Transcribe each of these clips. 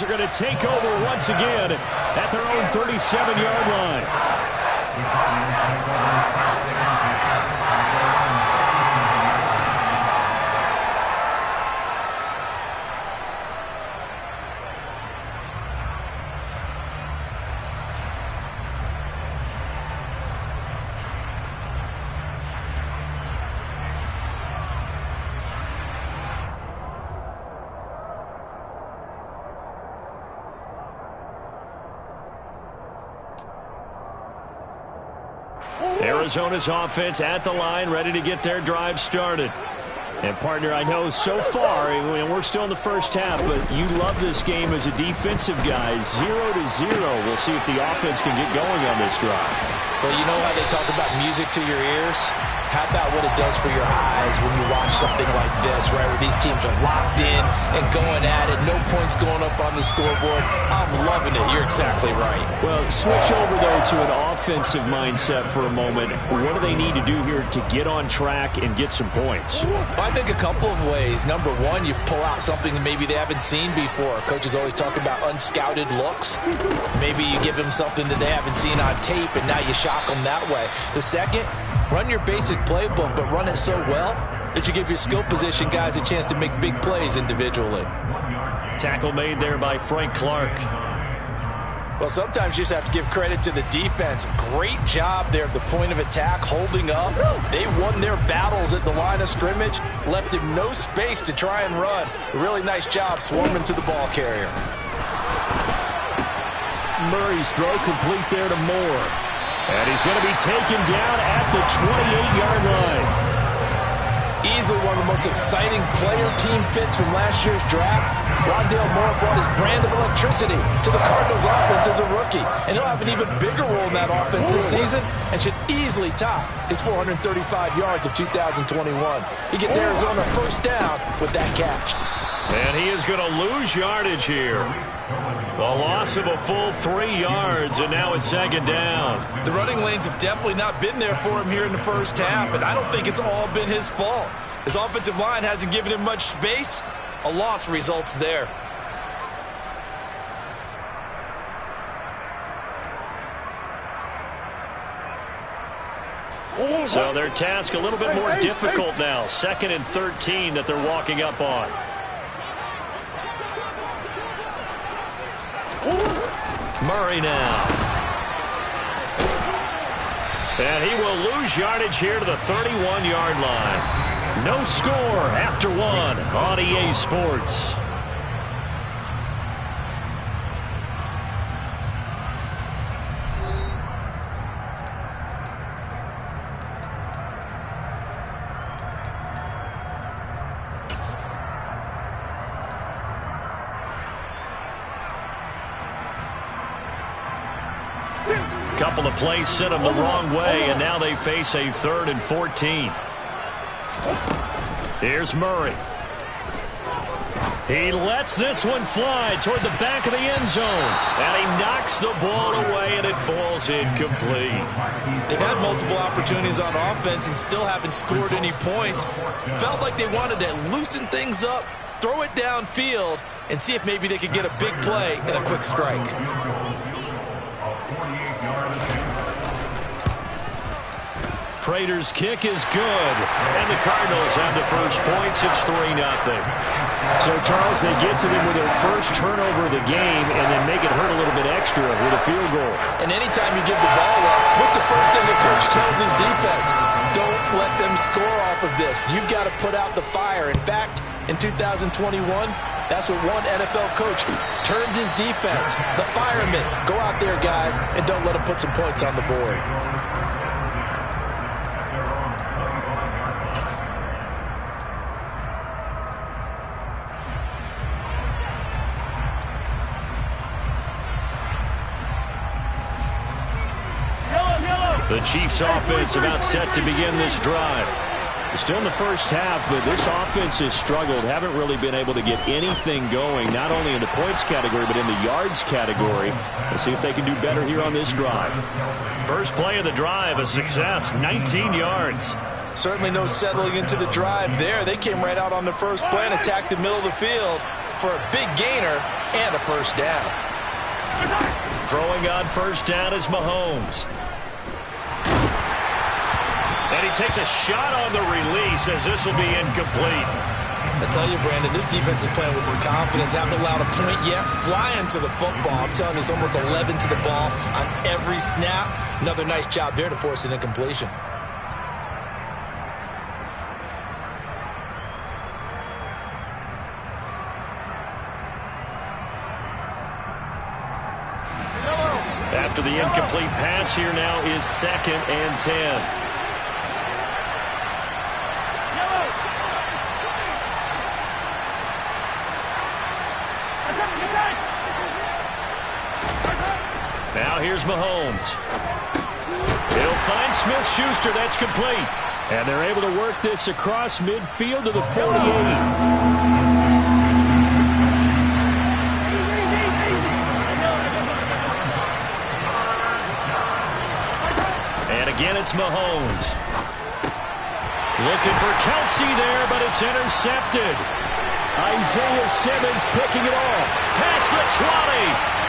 Are going to take over once again at their own 37-yard line. Arizona's offense at the line, ready to get their drive started. And, partner, I know so far, and we're still in the first half, but you love this game as a defensive guy. 0-0. We'll see if the offense can get going on this drive. Well, you know how they talk about music to your ears? How about what it does for your eyes when you watch something like this, right, where these teams are locked in and going at it, no points going up on the scoreboard. I'm loving it. You're exactly right. Well, switch over, though, to an offensive mindset for a moment. What do they need to do here to get on track and get some points? Well, I think a couple of ways. Number one, you pull out something that maybe they haven't seen before. Coaches always talk about unscouted looks. Maybe you give them something that they haven't seen on tape, and now you shock them that way. The second, run your basic playbook, but run it so well that you give your skill position guys a chance to make big plays individually. Tackle made there by Frank Clark. Well, sometimes you just have to give credit to the defense. Great job there at the point of attack, holding up. They won their battles at the line of scrimmage, left him no space to try and run. A really nice job swarming to the ball carrier. Murray's throw complete there to Moore. And he's going to be taken down at the 28-yard line. Easily one of the most exciting player-team fits from last year's draft. Rondale Moore brought his brand of electricity to the Cardinals offense as a rookie. And he'll have an even bigger role in that offense this season and should easily top his 435 yards of 2021. He gets Arizona first down with that catch. And he is going to lose yardage here. A loss of a full 3 yards, and now it's second down. The running lanes have definitely not been there for him here in the first half, and I don't think it's all been his fault. His offensive line hasn't given him much space. A loss results there. So their task a little bit more difficult now. 2nd and 13 that they're walking up on. Murray now. And he will lose yardage here to the 31-yard line. No score after one on EA Sports. Couple of plays sent them the wrong way, and now they face a 3rd and 14. Here's Murray. He lets this one fly toward the back of the end zone, and he knocks the ball away, and it falls incomplete. They've had multiple opportunities on offense and still haven't scored any points. Felt like they wanted to loosen things up, throw it downfield, and see if maybe they could get a big play and a quick strike. Prater's kick is good, and the Cardinals have the first points. It's 3-0. So, Charles, they get to them with their first turnover of the game and then make it hurt a little bit extra with a field goal. And anytime you give the ball up, what's the first thing the coach tells his defense? Don't let them score off of this. You've got to put out the fire. In fact, in 2021, that's what one NFL coach termed his defense. The firemen. Go out there, guys, and don't let them put some points on the board. The Chiefs offense about set to begin this drive. Still in the first half, but this offense has struggled. Haven't really been able to get anything going, not only in the points category, but in the yards category. We'll see if they can do better here on this drive. First play of the drive, a success, 19 yards. Certainly no settling into the drive there. They came right out on the first play and attacked the middle of the field for a big gainer and a first down. Throwing on first down is Mahomes. And he takes a shot on the release as this will be incomplete. I tell you, Brandon, this defense is playing with some confidence. Haven't allowed a point yet. Flying to the football. I'm telling you, it's almost 11 to the ball on every snap. Another nice job there to force an incompletion. After the incomplete pass, here now is 2nd and 10. Now here's Mahomes. He'll find Smith-Schuster. That's complete. And they're able to work this across midfield to the 48. Again, it's Mahomes. Looking for Kelsey there, but it's intercepted. Isaiah Simmons picking it off. Past the 20.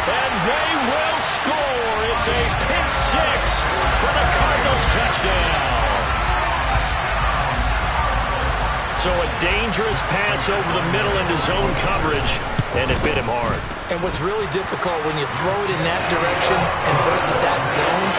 And they will score. It's a pick six for the Cardinals touchdown. So a dangerous pass over the middle into zone coverage, and it bit him hard. And what's really difficult when you throw it in that direction and versus that zone,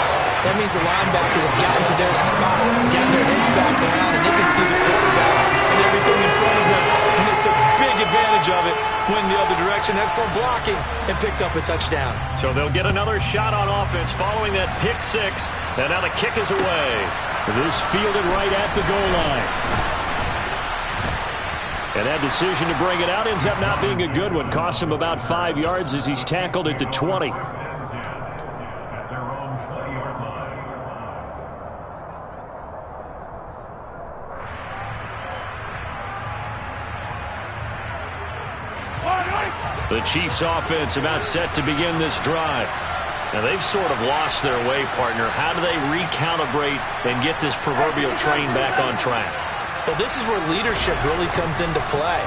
that means the linebackers have gotten to their spot, gotten their heads back around, and they can see the quarterback and everything in front of them. And they took big advantage of it, went the other direction, had some blocking, and picked up a touchdown. So they'll get another shot on offense following that pick six. And now the kick is away. This fielded right at the goal line. And that decision to bring it out ends up not being a good one. Costs him about 5 yards as he's tackled at the 20. The Chiefs offense about set to begin this drive. Now they've sort of lost their way, partner. How do they recalibrate and get this proverbial train back on track? Well, this is where leadership really comes into play.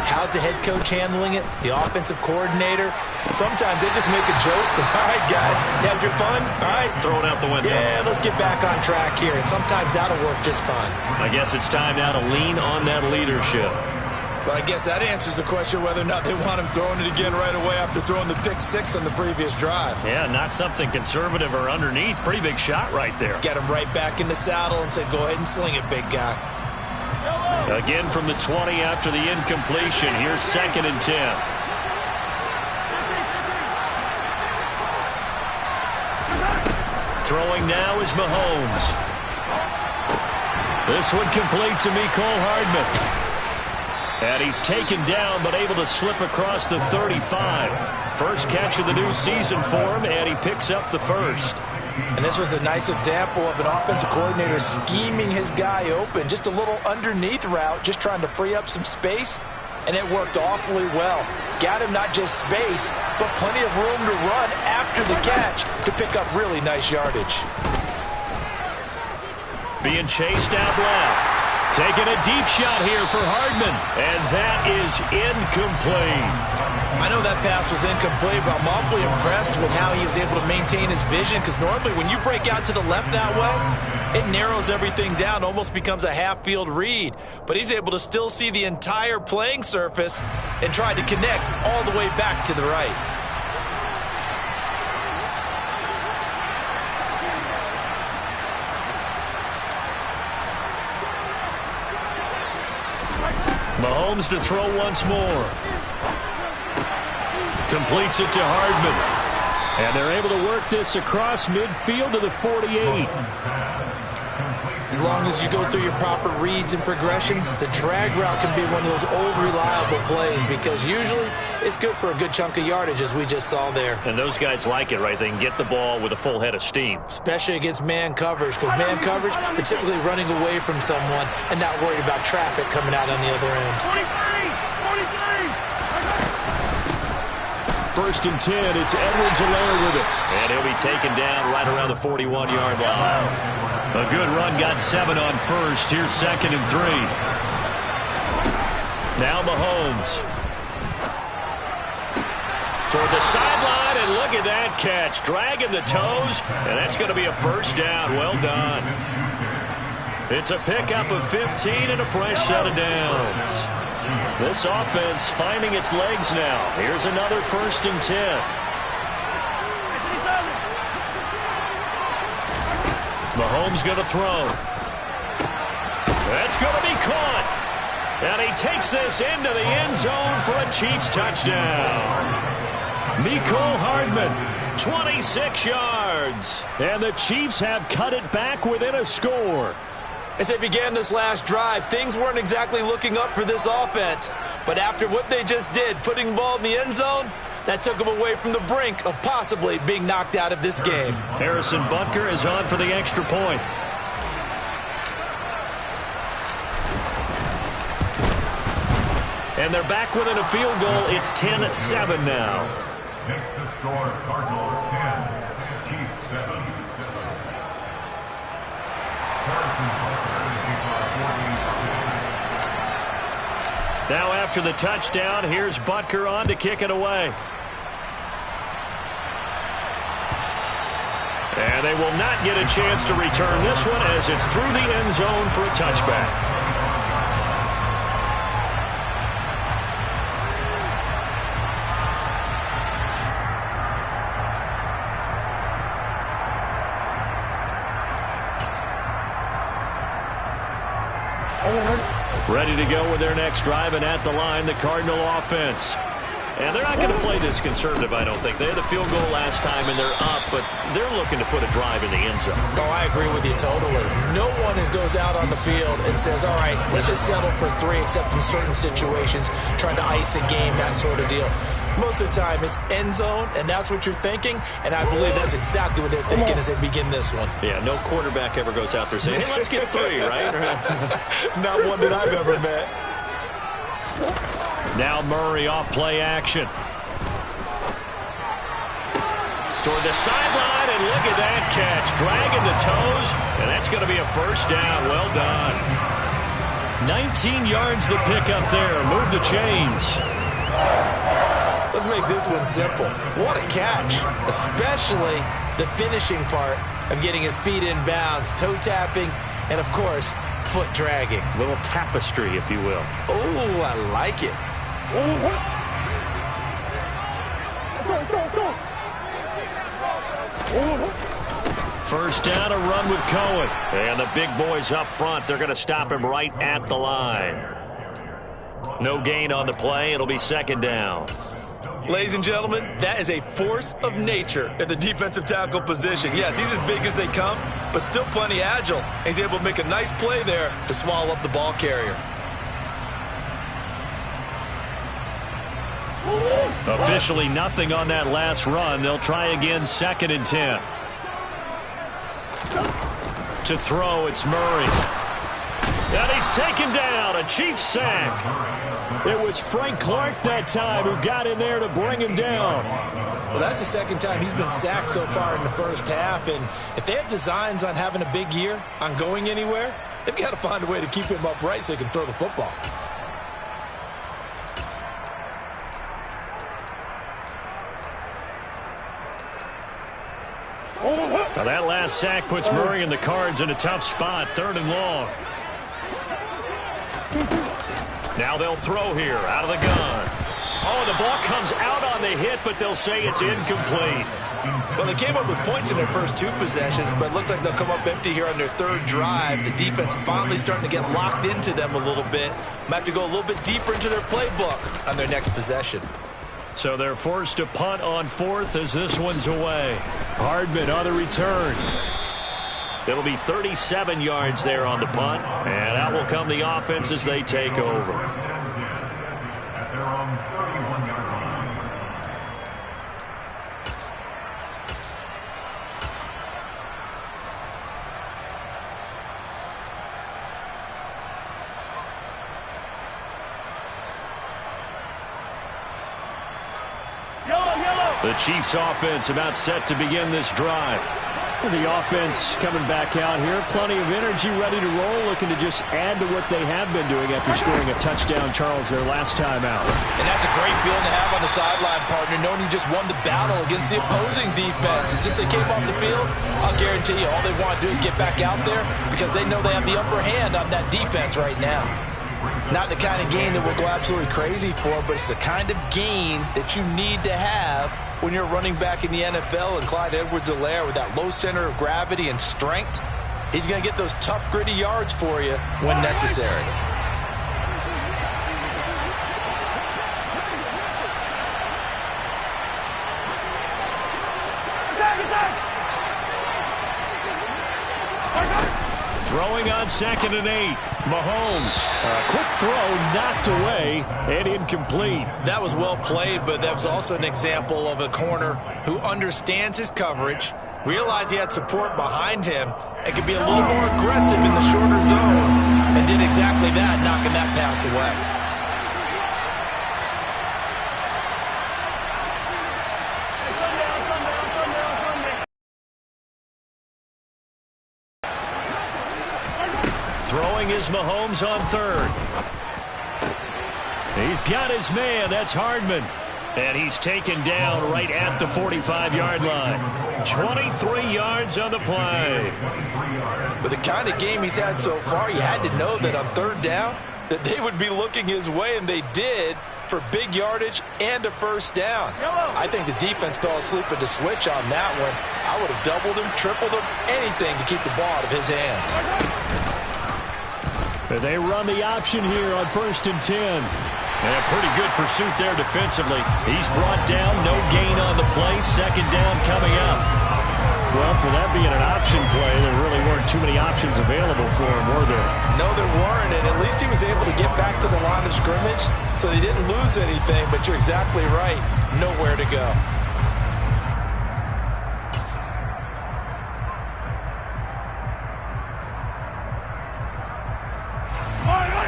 How's the head coach handling it? The offensive coordinator? Sometimes they just make a joke. All right, guys, you had your fun? All right. Throw it out the window. Yeah, let's get back on track here. And sometimes that'll work just fine. I guess it's time now to lean on that leadership. But I guess that answers the question whether or not they want him throwing it again right away after throwing the pick six on the previous drive. Yeah, not something conservative or underneath. Pretty big shot right there. Get him right back in the saddle and say, go ahead and sling it, big guy. Again from the 20 after the incompletion. Here's 2nd and 10. Throwing now is Mahomes. This one complete to Mecole Hardman. And he's taken down, but able to slip across the 35. First catch of the new season for him, and he picks up the first. And this was a nice example of an offensive coordinator scheming his guy open. Just a little underneath route, just trying to free up some space, and it worked awfully well. Got him not just space, but plenty of room to run after the catch to pick up really nice yardage. Being chased out left. Taking a deep shot here for Hardman, and that is incomplete. I know that pass was incomplete, but I'm awfully impressed with how he was able to maintain his vision, because normally when you break out to the left that way, it narrows everything down, almost becomes a half-field read. But he's able to still see the entire playing surface and try to connect all the way back to the right. Mahomes to throw once more. Completes it to Hardman. And they're able to work this across midfield to the 48. As long as you go through your proper reads and progressions, the drag route can be one of those old reliable plays, because usually it's good for a good chunk of yardage, as we just saw there. And those guys like it, right? They can get the ball with a full head of steam. Especially against man coverage, because man coverage, they're typically running away from someone and not worried about traffic coming out on the other end. 1st and 10, it's Edwards-Helaire with it. And he'll be taken down right around the 41-yard line. A good run, got 7 on first. Here's 2nd and 3. Now Mahomes. Toward the sideline, and look at that catch. Dragging the toes, and that's going to be a first down. Well done. It's a pickup of 15 and a fresh set of downs. This offense finding its legs now. Here's another 1st and 10. Mahomes going to throw. That's going to be caught. And he takes this into the end zone for a Chiefs touchdown. Mecole Hardman, 26 yards. And the Chiefs have cut it back within a score. As they began this last drive, things weren't exactly looking up for this offense. But after what they just did, putting the ball in the end zone, that took them away from the brink of possibly being knocked out of this game. Harrison Butker is on for the extra point. And they're back within a field goal. It's 10-7 now. Next to score, Cardinals 10, Chiefs 7. Now after the touchdown, here's Butker on to kick it away. And they will not get a chance to return this one as it's through the end zone for a touchback. Ready to go with their next drive, and at the line, the Cardinal offense. And they're not going to play this conservative, I don't think. They had the field goal last time, and they're up, but they're looking to put a drive in the end zone. Oh, I agree with you totally. No one goes out on the field and says, all right, let's just settle for 3, except in certain situations, trying to ice a game, that sort of deal. Most of the time, it's end zone, and that's what you're thinking, and I believe that's exactly what they're thinking as they begin this one. Yeah, no quarterback ever goes out there saying, hey, let's get 3, right? Not one that I've ever met. Now Murray off play action. Toward the sideline, and look at that catch. Dragging the toes, and that's going to be a first down. Well done. 19 yards the pickup there. Move the chains. Let's make this one simple. What a catch, especially the finishing part of getting his feet in bounds, toe tapping, and, of course, foot dragging. A little tapestry, if you will. Oh, I like it. First down, a run with Cohen. And the big boys up front, they're going to stop him right at the line. No gain on the play. It'll be second down. Ladies and gentlemen, that is a force of nature at the defensive tackle position. Yes, he's as big as they come, but still plenty agile. He's able to make a nice play there to swallow up the ball carrier. Officially nothing on that last run. They'll try again, 2nd and 10. To throw, it's Murray. And he's taken down, a Chiefs sack. It was Frank Clark that time who got in there to bring him down. Well, that's the second time he's been sacked so far in the first half, and if they have designs on having a big year, on going anywhere, they've got to find a way to keep him upright so he can throw the football. Now that last sack puts Murray and the Cards in a tough spot, 3rd and long. Now they'll throw here, out of the gun. Oh, the ball comes out on the hit, but they'll say it's incomplete. Well, they came up with points in their first 2 possessions, but it looks like they'll come up empty here on their 3rd drive. The defense finally starting to get locked into them a little bit. Might have to go a little bit deeper into their playbook on their next possession. So they're forced to punt on 4th as this one's away. Hardman on the return. It'll be 37 yards there on the punt, and out will come the offense as they take over. At their own 31-yard line. The Chiefs offense about set to begin this drive. The offense coming back out here. Plenty of energy, ready to roll, looking to just add to what they have been doing after scoring a touchdown, Charles, their last time out. And that's a great feeling to have on the sideline, partner, knowing you just won the battle against the opposing defense. And since they came off the field, I'll guarantee you all they want to do is get back out there because they know they have the upper hand on that defense right now. Not the kind of game that we'll go absolutely crazy for, but it's the kind of game that you need to have when you're running back in the NFL. And Clyde Edwards-Helaire, with that low center of gravity and strength, he's going to get those tough, gritty yards for you when necessary. Throwing on 2nd and 8. Mahomes. A quick throw knocked away and incomplete. That was well played, but that was also an example of a corner who understands his coverage, realized he had support behind him, and could be a little more aggressive in the shorter zone, and did exactly that, knocking that pass away. Throwing is Mahomes on 3rd. He's got his man. That's Hardman. And he's taken down right at the 45-yard line. 23 yards on the play. With the kind of game he's had so far, you had to know that on 3rd down that they would be looking his way, and they did, for big yardage and a 1st down. I think the defense fell asleep with the switch on that one. I would have doubled him, tripled him, anything to keep the ball out of his hands. They run the option here on 1st and 10. And a pretty good pursuit there defensively. He's brought down, no gain on the play. 2nd down coming up. Well, for that being an option play, there really weren't too many options available for him, were there? No, there weren't, and at least he was able to get back to the line of scrimmage, so they didn't lose anything, but you're exactly right. Nowhere to go.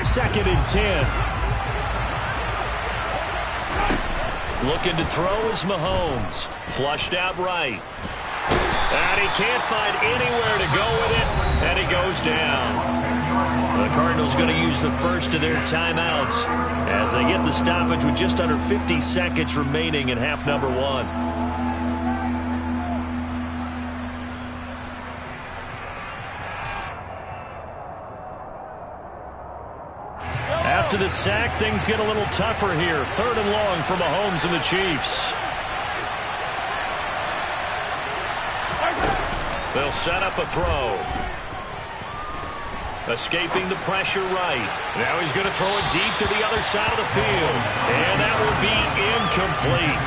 2nd and 10. Looking to throw is Mahomes. Flushed out right. And he can't find anywhere to go with it, and he goes down. The Cardinals going to use the first of their timeouts as they get the stoppage with just under 50 seconds remaining in half number 1. After the sack, things get a little tougher here. 3rd and long for Mahomes and the Chiefs. They'll set up a throw. Escaping the pressure right. Now he's going to throw it deep to the other side of the field. And that will be incomplete.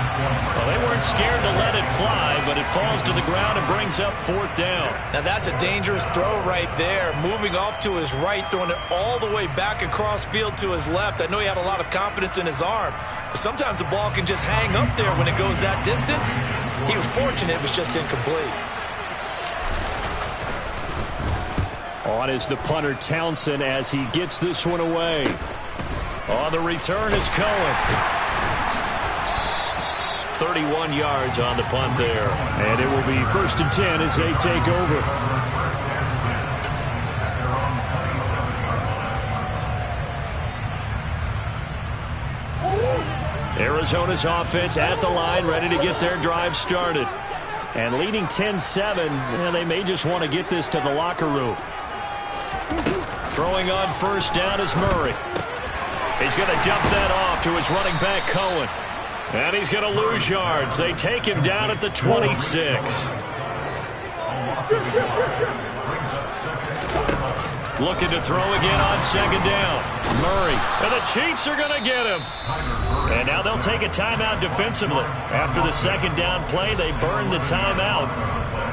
Well, they weren't scared to let it fly, but it falls to the ground and brings up 4th down. Now that's a dangerous throw right there. Moving off to his right, throwing it all the way back across field to his left. I know he had a lot of confidence in his arm, but sometimes the ball can just hang up there when it goes that distance. He was fortunate, it was just incomplete. On is the punter Townsend as he gets this one away. On the return is Cohen. 31 yards on the punt there. And it will be 1st and 10 as they take over. Arizona's offense at the line, ready to get their drive started. And leading 10-7, they may just want to get this to the locker room. Throwing on 1st down is Murray. He's going to dump that off to his running back, Cohen. And he's going to lose yards. They take him down at the 26. Looking to throw again on 2nd down. Murray. And the Chiefs are going to get him. And now they'll take a timeout defensively. After the 2nd down play, they burn the timeout,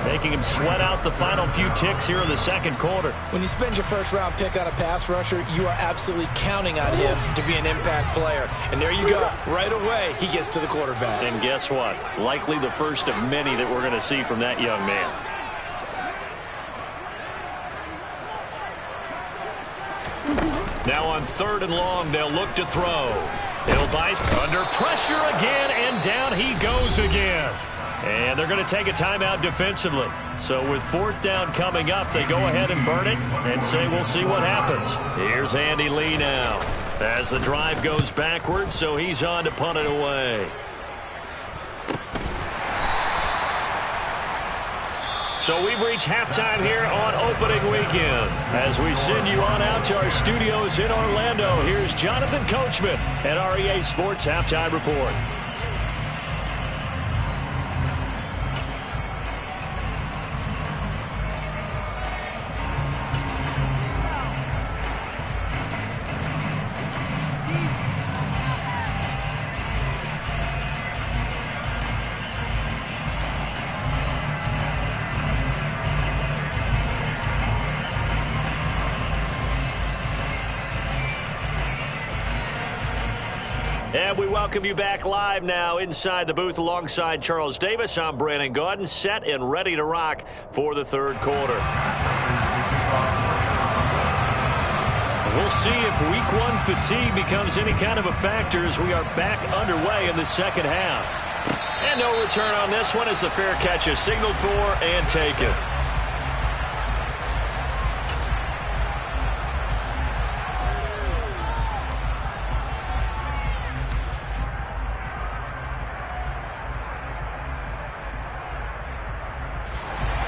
making him sweat out the final few ticks here in the 2nd quarter. When you spend your 1st-round pick on a pass rusher, you are absolutely counting on him to be an impact player. And there you go. Right away, he gets to the quarterback. And guess what? Likely the first of many that we're going to see from that young man. Now on 3rd and long, they'll look to throw. He'll buy under pressure again, and down he goes again. And they're going to take a timeout defensively. So with fourth down coming up, they go ahead and burn it and say we'll see what happens. Here's Andy Lee now as the drive goes backwards, so he's on to punt it away. So we've reached halftime here on opening weekend. As we send you on out to our studios in Orlando, here's Jonathan Coachman at REA Sports Halftime Report. And we welcome you back live now inside the booth alongside Charles Davis. I'm Brandon Gaudin, set and ready to rock for the third quarter. We'll see if week one fatigue becomes any kind of a factor as we are back underway in the second half. And no return on this one as the fair catch is signaled for and taken.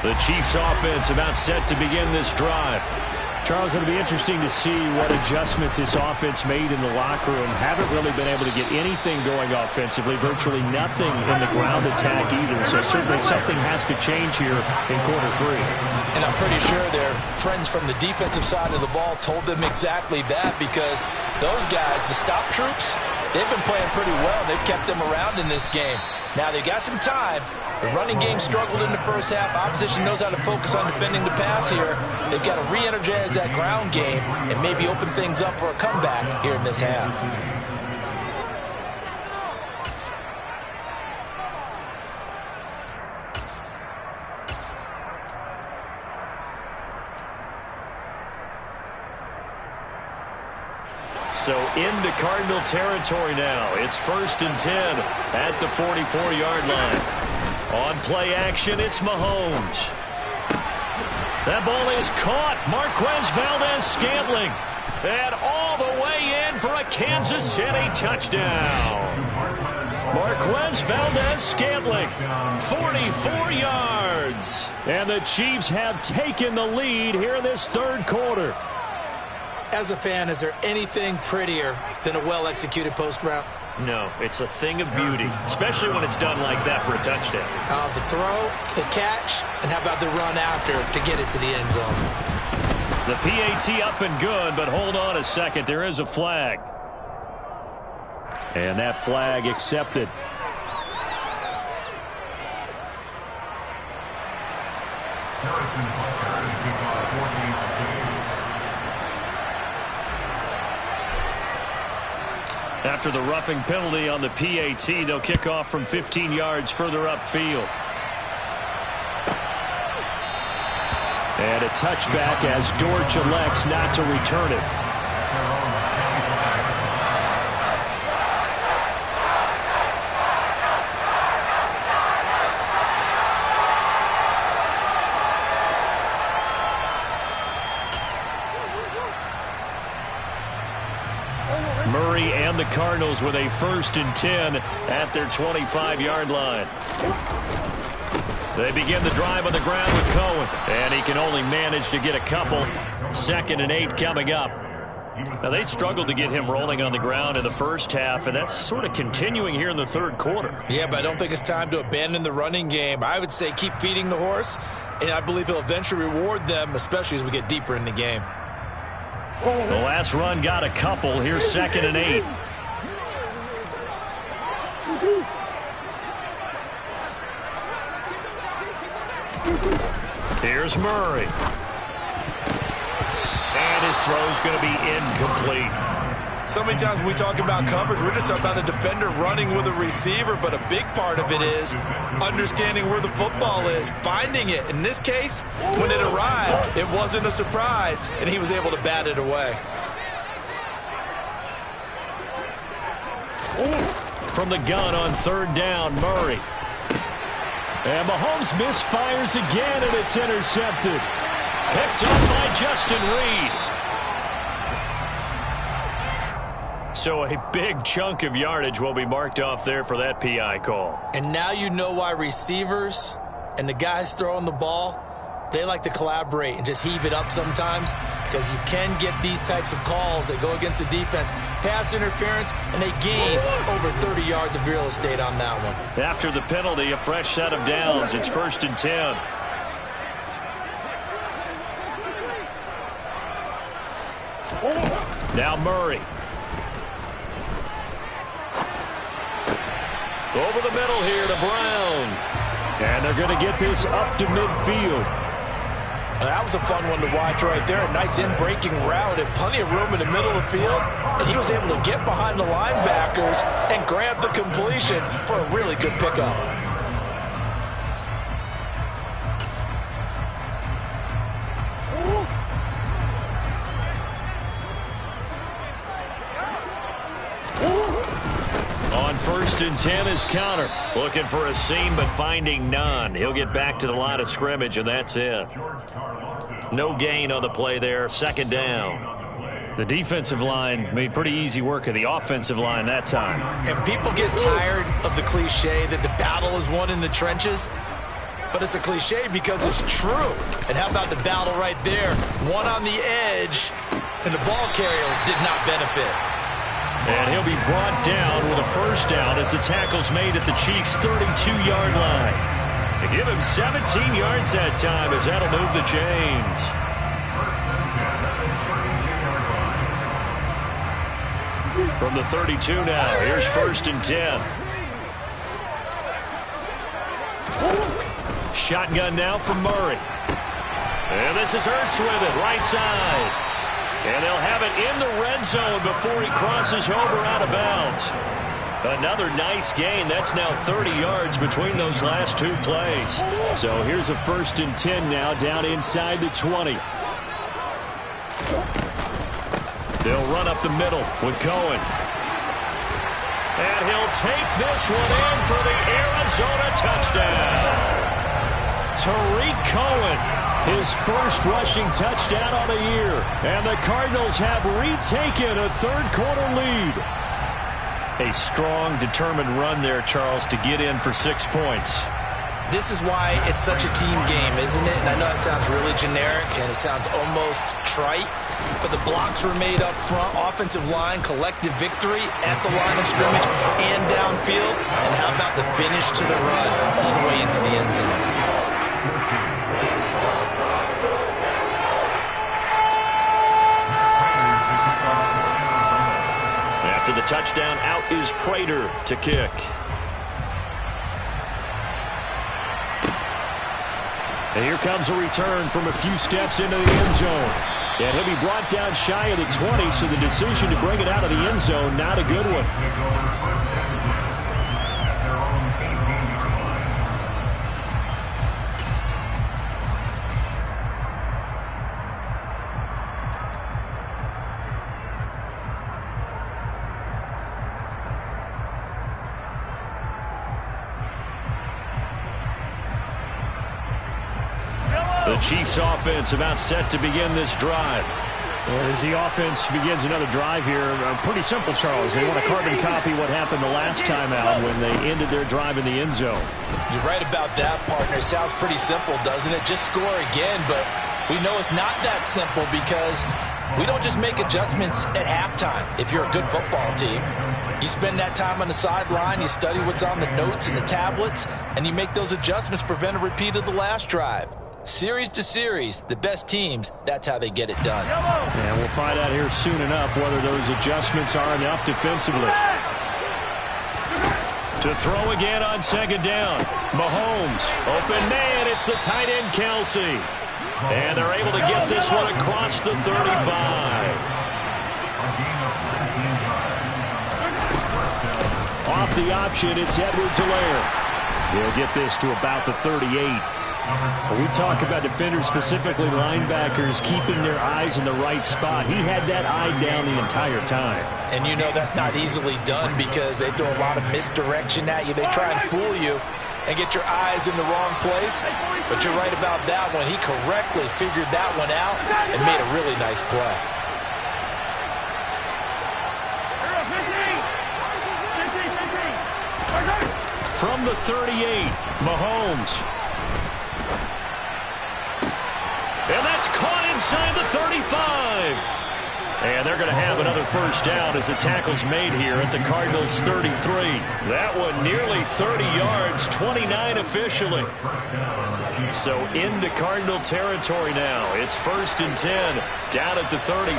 The Chiefs offense about set to begin this drive. Charles, it'll be interesting to see what adjustments this offense made in the locker room. Haven't really been able to get anything going offensively, virtually nothing in the ground attack either. So certainly something has to change here in quarter three. And I'm pretty sure their friends from the defensive side of the ball told them exactly that, because those guys, the stop troops, they've been playing pretty well. They've kept them around in this game. Now they got some time. The running game struggled in the first half. Opposition knows how to focus on defending the pass here. They've got to re-energize that ground game and maybe open things up for a comeback here in this half. So into Cardinal territory now. It's 1st and 10 at the 44-yard line. On play action, it's Mahomes. That ball is caught. Marquez Valdes-Scantling. And all the way in for a Kansas City touchdown. Marquez Valdes-Scantling, 44 yards. And the Chiefs have taken the lead here in this third quarter. As a fan, is there anything prettier than a well-executed post route? No, it's a thing of beauty, especially when it's done like that for a touchdown. The throw, the catch, and how about the run after to get it to the end zone? The PAT up and good, but hold on a second. There is a flag. And that flag accepted. After the roughing penalty on the PAT, they'll kick off from 15 yards further upfield. And a touchback as Dortch elects not to return it. Murray and the Cardinals with a 1st and 10 at their 25-yard line. They begin the drive on the ground with Cohen, and he can only manage to get a couple. 2nd and 8 coming up. Now, they struggled to get him rolling on the ground in the first half, and that's sort of continuing here in the third quarter. Yeah, but I don't think it's time to abandon the running game. I would say keep feeding the horse, and I believe he'll eventually reward them, especially as we get deeper in the game. The last run got a couple. Here's 2nd and 8. Here's Murray. And his throw's going to be incomplete. So many times when we talk about coverage, we're just talking about the defender running with a receiver, but a big part of it is understanding where the football is, finding it. In this case, when it arrived, it wasn't a surprise, and he was able to bat it away. From the gun on 3rd down, Murray. And Mahomes misfires again, and it's intercepted. Picked up by Justin Reed. So a big chunk of yardage will be marked off there for that PI call. And now you know why receivers and the guys throwing the ball, they like to collaborate and just heave it up sometimes, because you can get these types of calls that go against the defense. Pass interference, and they gain over 30 yards of real estate on that one. After the penalty, a fresh set of downs. It's 1st and 10. Now Murray. Over the middle here to Brown. And they're going to get this up to midfield. That was a fun one to watch right there. A nice in-breaking route and plenty of room in the middle of the field. And he was able to get behind the linebackers and grab the completion for a really good pickup. On 1st and 10 is counter. Looking for a seam, but finding none. He'll get back to the line of scrimmage, and that's it. No gain on the play there. 2nd down. The defensive line made pretty easy work of the offensive line that time. And people get tired of the cliche that the battle is won in the trenches. But it's a cliche because it's true. And how about the battle right there? One on the edge, and the ball carrier did not benefit. And he'll be brought down with a 1st down as the tackle's made at the Chiefs' 32-yard line. They give him 17 yards that time as that'll move the chains. From the 32 now, here's 1st and 10. Shotgun now from Murray. And this is Ertz with it, right side. And they'll have it in the red zone before he crosses over out of bounds. Another nice gain. That's now 30 yards between those last 2 plays. So here's a 1st and 10 now down inside the 20. They'll run up the middle with Cohen. And he'll take this one in for the Arizona touchdown. Tariq Cohen. His first rushing touchdown on the year. And the Cardinals have retaken a 3rd-quarter lead. A strong, determined run there, Charles, to get in for 6 points. This is why it's such a team game, isn't it? And I know it sounds really generic and it sounds almost trite, but the blocks were made up front, offensive line, collective victory at the line of scrimmage and downfield. And how about the finish to the run all the way into the end zone? After the touchdown, out is Prater to kick. And here comes a return from a few steps into the end zone. And he'll be brought down shy of the 20, so the decision to bring it out of the end zone, not a good one. The Chiefs offense about set to begin this drive. As the offense begins another drive here, pretty simple, Charles. They want to carbon copy what happened the last time out when they ended their drive in the end zone. You're right about that, partner. Sounds pretty simple, doesn't it? Just score again, but we know it's not that simple because we don't just make adjustments at halftime if you're a good football team. You spend that time on the sideline, you study what's on the notes and the tablets, and you make those adjustments to prevent a repeat of the last drive. Series to series, the best teams, that's how they get it done. And we'll find out here soon enough whether those adjustments are enough defensively. To throw again on 2nd down. Mahomes, open man, it's the tight end Kelsey. And they're able to get this one across the 35. Off the option, it's Edwards-Helaire. He'll get this to about the 38. When we talk about defenders, specifically linebackers, keeping their eyes in the right spot, he had that eye down the entire time. And you know that's not easily done because they throw a lot of misdirection at you. They try and fool you. and get your eyes in the wrong place. But you're right about that one. He correctly figured that one out and made a really nice play. From the 38, Mahomes. And that's caught inside the 35. And they're going to have another first down as the tackle's made here at the Cardinals' 33. That one nearly 30 yards, 29 officially. So into Cardinal territory now. It's 1st and 10 down at the 33.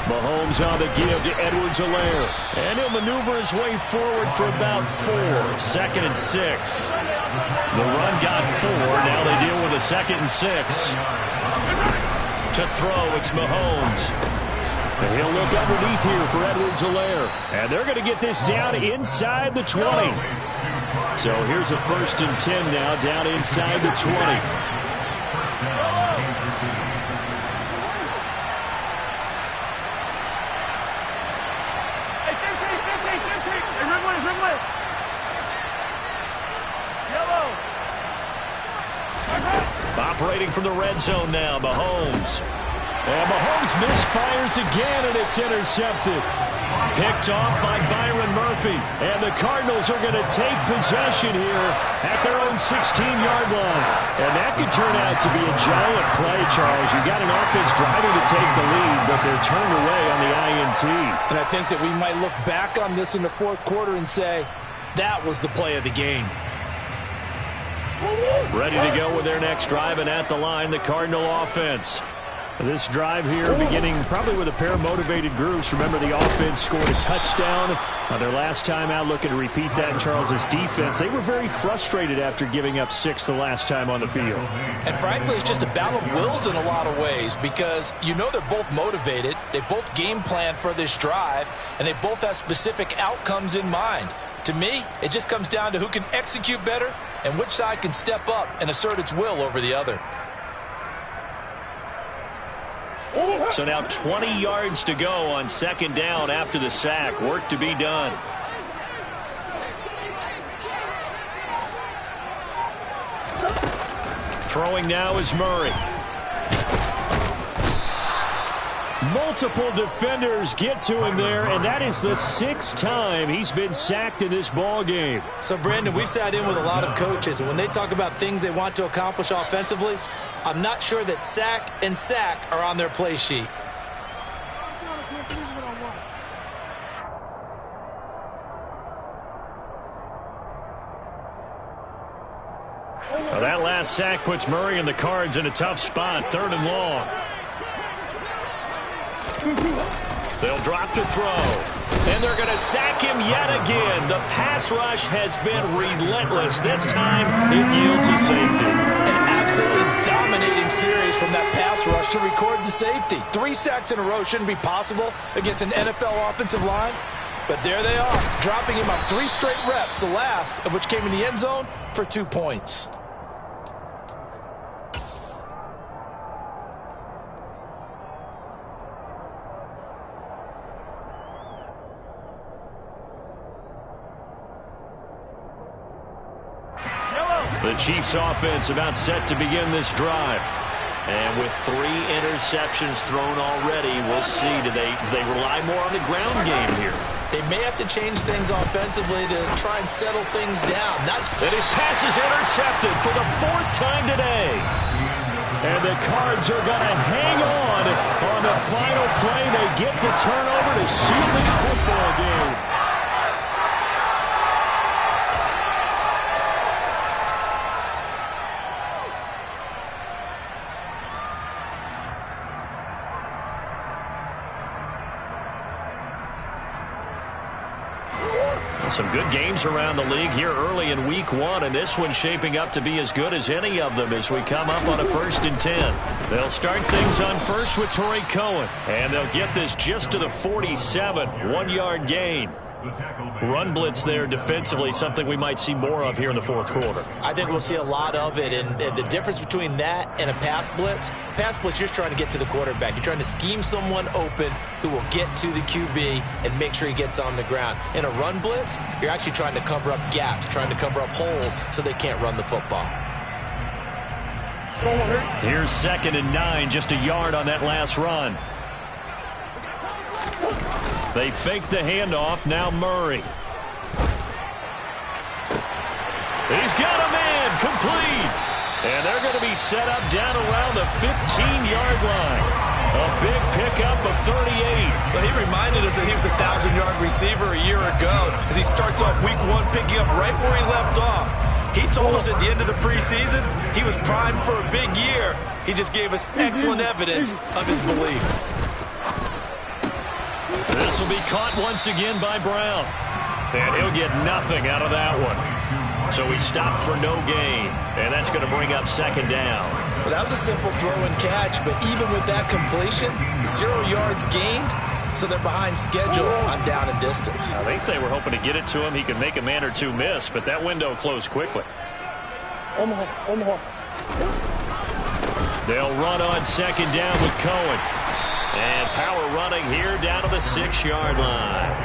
Mahomes on the give to Edwards-Helaire. And he'll maneuver his way forward for about 4. 2nd and 6. The run got 4. Now they deal with a 2nd and 6. To throw, it's Mahomes. And he'll look underneath here for Edwards-Helaire. And they're going to get this down inside the 20. So here's a 1st and 10 now down inside the 20. Operating from the red zone now, Mahomes. And Mahomes misfires again, and it's intercepted. Picked off by Byron Murphy. And the Cardinals are going to take possession here at their own 16-yard line. And that could turn out to be a giant play, Charles. You've got an offense driving to take the lead, but they're turned away on the INT. And I think that we might look back on this in the 4th quarter and say, that was the play of the game. Ready to go with their next drive, and at the line, the Cardinal offense. This drive here beginning probably with a pair of motivated groups. Remember, the offense scored a touchdown on their last time out. Looking to repeat that in Charles's defense. They were very frustrated after giving up 6 the last time on the field. And frankly, it's just a battle of wills in a lot of ways because you know they're both motivated. They both game plan for this drive, and they both have specific outcomes in mind. To me, it just comes down to who can execute better and which side can step up and assert its will over the other. So now 20 yards to go on 2nd down after the sack. Work to be done. Throwing now is Murray. Multiple defenders get to him there, and that is the 6th time he's been sacked in this ball game. So, Brandon, we sat in with a lot of coaches, and when they talk about things they want to accomplish offensively, I'm not sure that sack and sack are on their play sheet. Well, that last sack puts Murray and the Cards in a tough spot, 3rd and long. They'll drop to throw. And they're going to sack him yet again. The pass rush has been relentless. This time it yields a safety. An absolutely dominating series from that pass rush to record the safety. 3 sacks in a row shouldn't be possible against an NFL offensive line. But there they are, dropping him on 3 straight reps, the last of which came in the end zone for 2 points. The Chiefs offense about set to begin this drive. And with 3 interceptions thrown already, we'll see. Do they rely more on the ground game here? They may have to change things offensively to try and settle things down. And his pass is intercepted for the 4th time today. And the Cards are going to hang on the final play. They get the turnover to seal this football game. Some good games around the league here early in week 1, and this one's shaping up to be as good as any of them as we come up on a 1st and 10. They'll start things on first with Torrey Cohen, and they'll get this just to the 47, 1-yard gain. The tackle made. Run blitz there defensively, something we might see more of here in the fourth quarter. I think we'll see a lot of it, and the difference between that and a pass blitz, you're just trying to get to the quarterback. You're trying to scheme someone open who will get to the QB and make sure he gets on the ground. In a run blitz, you're actually trying to cover up gaps, trying to cover up holes so they can't run the football. Here's 2nd and 9, just a yard on that last run. They fake the handoff, now Murray. He's got a man, complete. And they're going to be set up down around the 15-yard line. A big pickup of 38. But he reminded us that he was a 1,000-yard receiver a year ago as he starts off week 1 picking up right where he left off. He told us at the end of the preseason he was primed for a big year. He just gave us excellent evidence of his belief. This will be caught once again by Brown. And he'll get nothing out of that one. So he stopped for no gain. And that's going to bring up 2nd down. Well, that was a simple throw and catch, but even with that completion, 0 yards gained, so they're behind schedule on down and distance. I think they were hoping to get it to him. He could make a man or two miss, but that window closed quickly. They'll run on 2nd down with Cohen. And power running here down to the 6-yard line.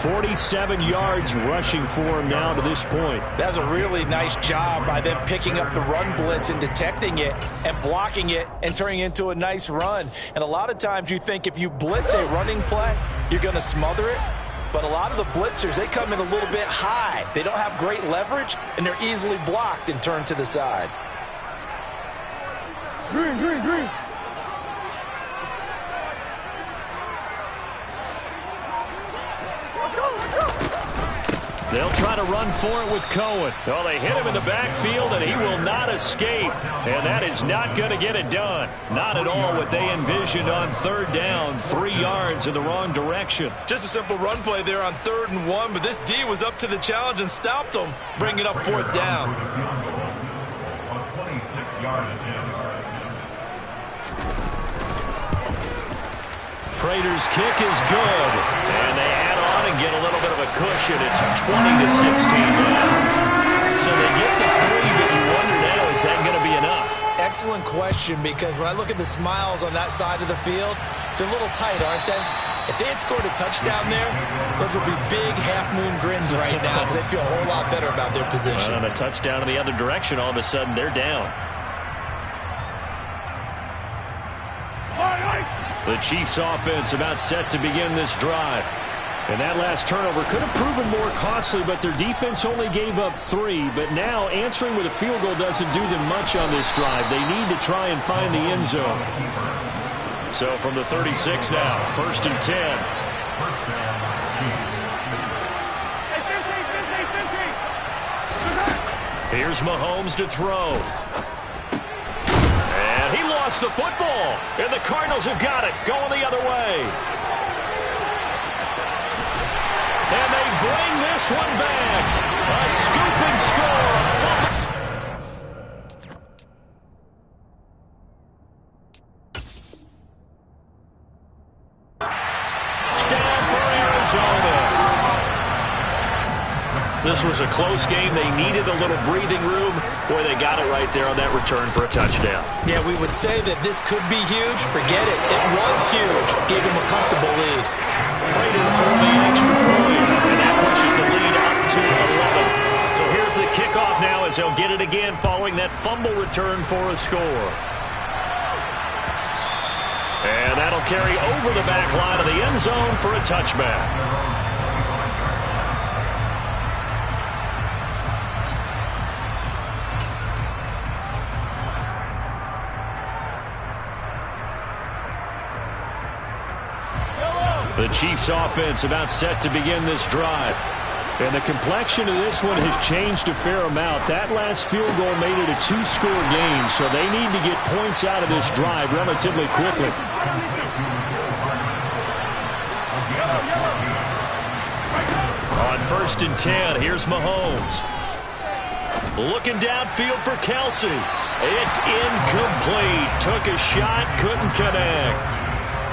47 yards rushing for him now to this point. That's a really nice job by them picking up the run blitz and detecting it and blocking it and turning it into a nice run. And a lot of times you think if you blitz a running play, you're going to smother it. But a lot of the blitzers, they come in a little bit high. They don't have great leverage, and they're easily blocked and turned to the side. Green. They'll try to run for it with Cohen. Well, they hit him in the backfield, and he will not escape. And that is not going to get it done. Not at all what they envisioned on 3rd down. 3 yards in the wrong direction. Just a simple run play there on 3rd and 1, but this D was up to the challenge and stopped them, bringing up 4th down. On 26-yard attempt. Prater's kick is good. And they add on and get a little bit of a cushion. It's 20-16 now. So they get the 3, but you wonder now, is that going to be enough? Excellent question, because when I look at the smiles on that side of the field, they're a little tight, aren't they? If they had scored a touchdown there, those would be big half-moon grins right now because they feel a whole lot better about their position. And a touchdown in the other direction, all of a sudden they're down. The Chiefs offense about set to begin this drive. And that last turnover could have proven more costly, but their defense only gave up 3. But now answering with a field goal doesn't do them much on this drive. They need to try and find the end zone. So from the 36 now, 1st and 10. Here's Mahomes to throw. And he lost the football. And the Cardinals have got it, going the other way. And they bring this one back. A scoop and score. Touchdown for Arizona. This was a close game. They needed a little breathing room. Boy, they got it right there on that return for a touchdown. Yeah, we would say that this could be huge. Forget it. It was huge. Gave him a comfortable lead. Prater for the extra point, and that pushes the lead up to 11. So here's the kickoff now as they'll get it again following that fumble return for a score. And that'll carry over the back line of the end zone for a touchback. The Chiefs offense about set to begin this drive. And the complexion of this one has changed a fair amount. That last field goal made it a 2-score game, so they need to get points out of this drive relatively quickly. On 1st and 10, here's Mahomes. Looking downfield for Kelsey. It's incomplete. Took a shot, couldn't connect.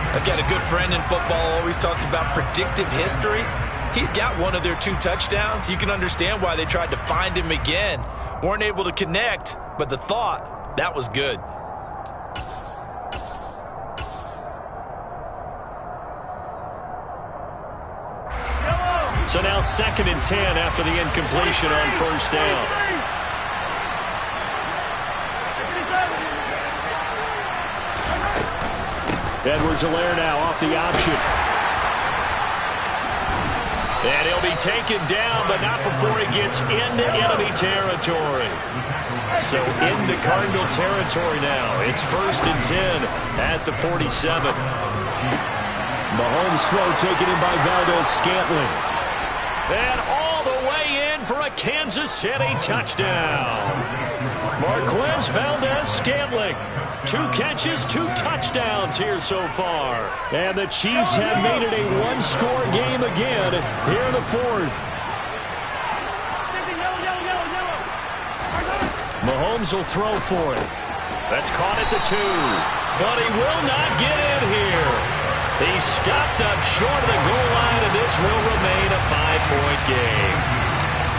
I've got a good friend in football, always talks about predictive history. He's got one of their 2 touchdowns. You can understand why they tried to find him again. Weren't able to connect, but the thought, that was good. So now 2nd and 10 after the incompletion on 1st down. Edwards-Helaire now off the option. And he'll be taken down, but not before he gets into enemy territory. So into Cardinal territory now. It's 1st and 10 at the 47. Mahomes' throw taken in by Valdez-Scantling. And all the way in for a Kansas City touchdown. Marquez Valdez-Scantling. 2 catches, 2 touchdowns here so far. And the Chiefs have made it a 1-score game again here in the 4th. Mahomes will throw for it. That's caught at the 2. But he will not get in here. He stopped up short of the goal line, and this will remain a 5-point game.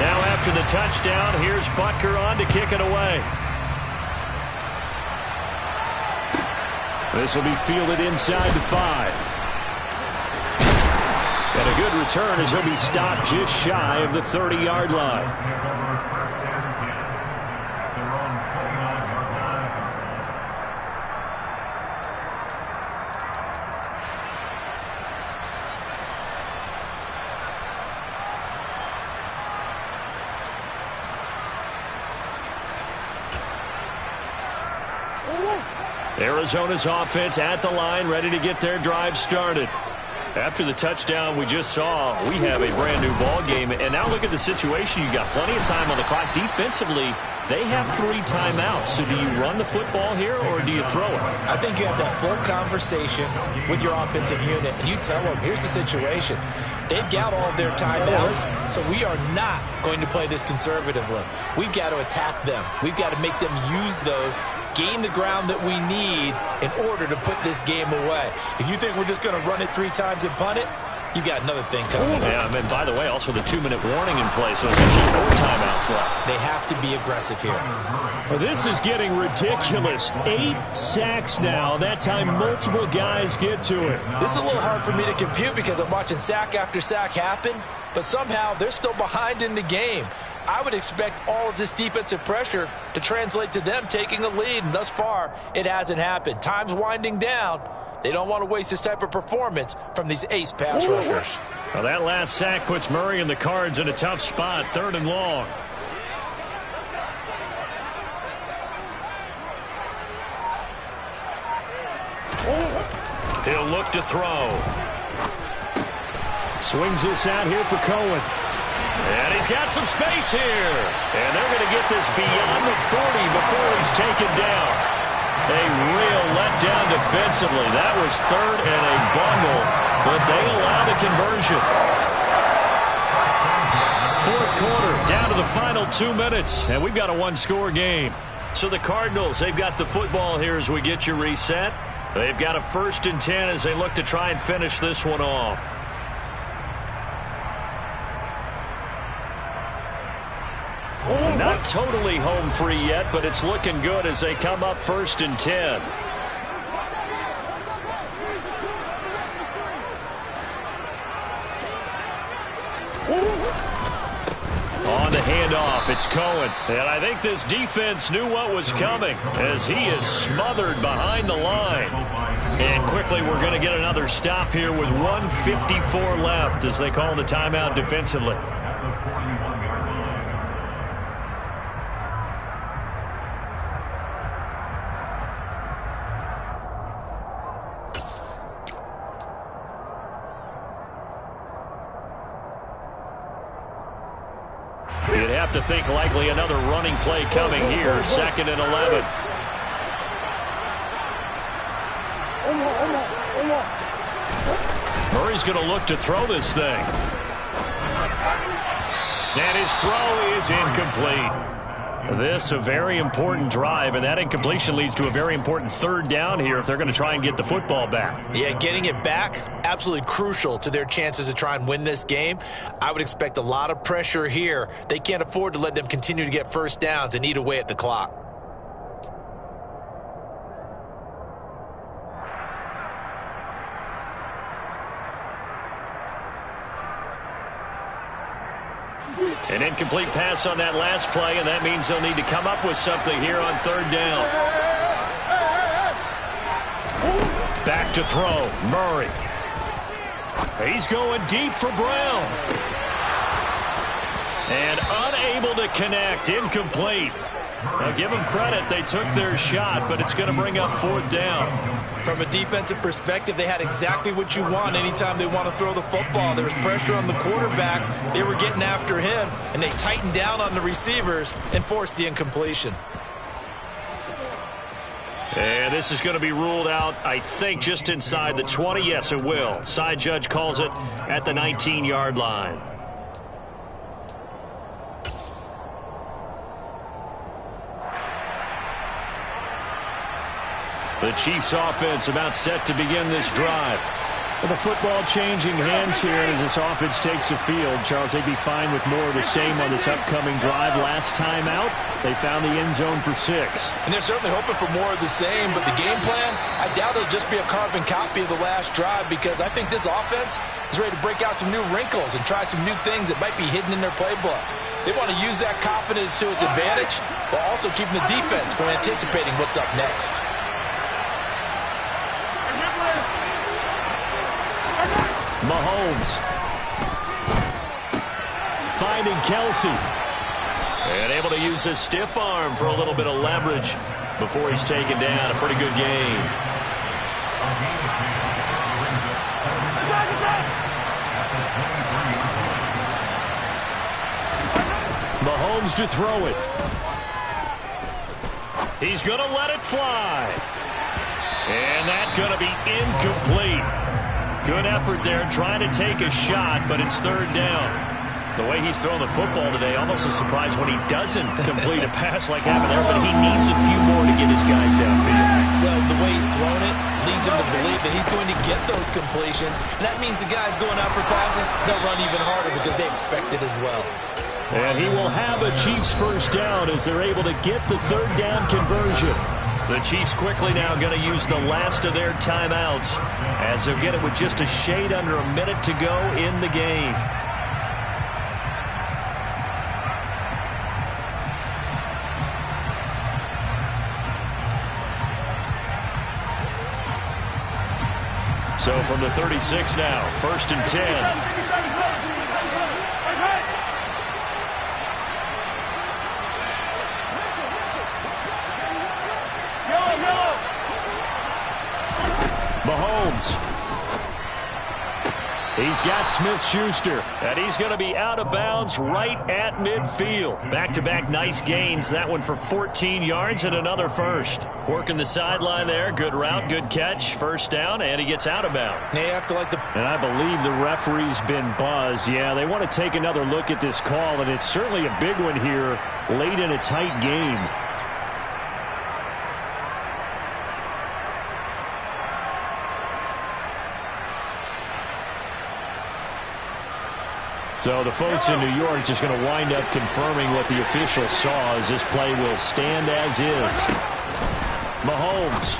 Now after the touchdown, here's Butker on to kick it away. This will be fielded inside the 5. And a good return as he'll be stopped just shy of the 30-yard line. Arizona's offense at the line, ready to get their drive started. After the touchdown we just saw, we have a brand new ball game. And now look at the situation. You got plenty of time on the clock. Defensively, they have 3 timeouts. So do you run the football here or do you throw it? I think you have that full conversation with your offensive unit, and you tell them, here's the situation. They've got all of their timeouts, so we are not going to play this conservatively. We've got to attack them. We've got to make them use those, gain the ground that we need in order to put this game away. If you think we're just going to run it 3 times and punt it, you got another thing coming. Yeah, and by the way, also the 2-minute warning in play, so essentially 4 timeouts left. They have to be aggressive here. Well, this is getting ridiculous. 8 sacks now. That time multiple guys get to it. This is a little hard for me to compute because I'm watching sack after sack happen, but somehow they're still behind in the game. I would expect all of this defensive pressure to translate to them taking a lead, and thus far, it hasn't happened. Time's winding down. They don't want to waste this type of performance from these ace pass rushers. Well, that last sack puts Murray and the Cards in a tough spot, 3rd and long. He'll look to throw. Swings this out here for Cohen. And he's got some space here. And they're going to get this beyond the 40 before he's taken down. A real letdown defensively. That was 3rd and a bundle, but they allow the conversion. 4th quarter, down to the final 2 minutes, and we've got a 1-score game. So the Cardinals, they've got the football here as we get you reset. They've got a 1st and 10 as they look to try and finish this one off. Not totally home free yet, but it's looking good as they come up 1st and 10. On the handoff, it's Cohen. And I think this defense knew what was coming as he is smothered behind the line. And quickly we're going to get another stop here with 1:54 left as they call the timeout defensively. You'd have to think likely another running play coming here, 2nd and 11. Murray's going to look to throw this thing. And his throw is incomplete. This a very important drive, and that incompletion leads to a very important third down here if they're going to try and get the football back. Yeah, getting it back, absolutely crucial to their chances to try and win this game. I would expect a lot of pressure here. They can't afford to let them continue to get first downs and eat away at the clock. An incomplete pass on that last play, and that means they'll need to come up with something here on third down. Back to throw. Murray. He's going deep for Brown. And unable to connect. Incomplete. Now give them credit. They took their shot, but it's going to bring up fourth down. From a defensive perspective, they had exactly what you want anytime they want to throw the football. There was pressure on the quarterback. They were getting after him, and they tightened down on the receivers and forced the incompletion. And this is going to be ruled out, I think, just inside the 20. Yes, it will. Side judge calls it at the 19-yard line. The Chiefs offense about set to begin this drive. With the football changing hands here as this offense takes the field. Charles, they'd be fine with more of the same on this upcoming drive. Last time out, they found the end zone for 6. And they're certainly hoping for more of the same, but the game plan, I doubt it'll just be a carbon copy of the last drive, because I think this offense is ready to break out some new wrinkles and try some new things that might be hidden in their playbook. They want to use that confidence to its advantage, while also keeping the defense from anticipating what's up next. Mahomes finding Kelsey, and able to use his stiff arm for a little bit of leverage before he's taken down. A pretty good game. Mahomes to throw it. He's going to let it fly, and that's going to be incomplete. Good effort there, trying to take a shot, but it's third down. The way he's throwing the football today, almost a surprise when he doesn't complete a pass like happened there, but he needs a few more to get his guys downfield. Well, the way he's thrown it leads him to believe that he's going to get those completions, and that means the guys going out for passes, they'll run even harder because they expect it as well. And he will have a Chiefs first down as they're able to get the third down conversion. The Chiefs quickly now going to use the last of their timeouts as they'll get it with just a shade under a minute to go in the game. So from the 36 now, 1st and 10. Mahomes. He's got Smith-Schuster, and he's going to be out of bounds right at midfield. Back-to-back nice gains, that one for 14 yards and another first. Working the sideline there, good route, good catch, first down, and he gets out of bounds. They have to like the... And I believe the referee's been buzzed. Yeah, they want to take another look at this call, and it's certainly a big one here late in a tight game. So the folks in New York just going to wind up confirming what the official saw as this play will stand as is. Mahomes.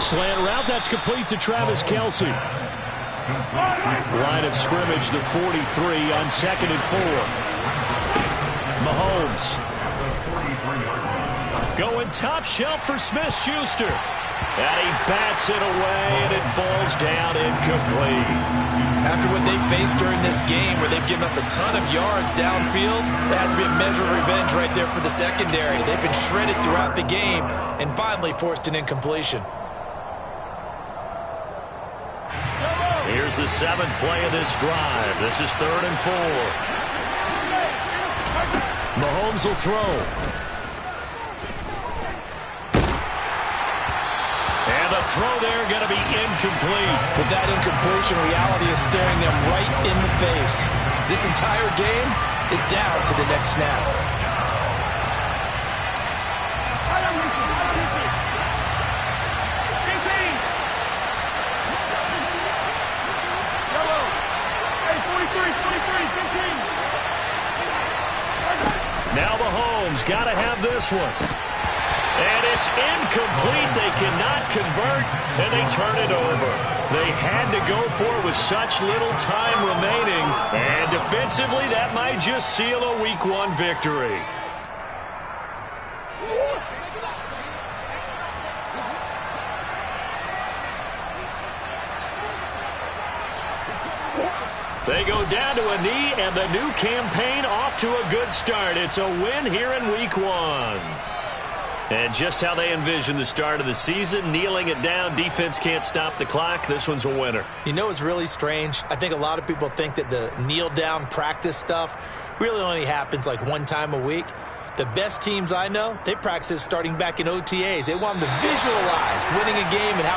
Slant route, that's complete to Travis Kelsey. Line of scrimmage, the 43 on 2nd and 4. Mahomes. Going top shelf for Smith-Schuster. And he bats it away, and it falls down incomplete. After what they've faced during this game, where they've given up a ton of yards downfield, there has to be a measure of revenge right there for the secondary. They've been shredded throughout the game and finally forced an incompletion. Here's the 7th play of this drive. This is 3rd and 4. Mahomes will throw. And the throw there going to be incomplete. With that incompletion, reality is staring them right in the face. This entire game is down to the next snap. Now Mahomes got to have this one. And it's incomplete. They cannot convert, and they turn it over. They had to go for it with such little time remaining. And defensively, that might just seal a Week 1 victory. They go down to a knee, and the new campaign off to a good start. It's a win here in Week 1. And just how they envision the start of the season, kneeling it down, defense can't stop the clock. This one's a winner. You know what's really strange? I think a lot of people think that the kneel-down practice stuff really only happens like one time a week. The best teams I know, they practice starting back in OTAs. They want them to visualize winning a game and how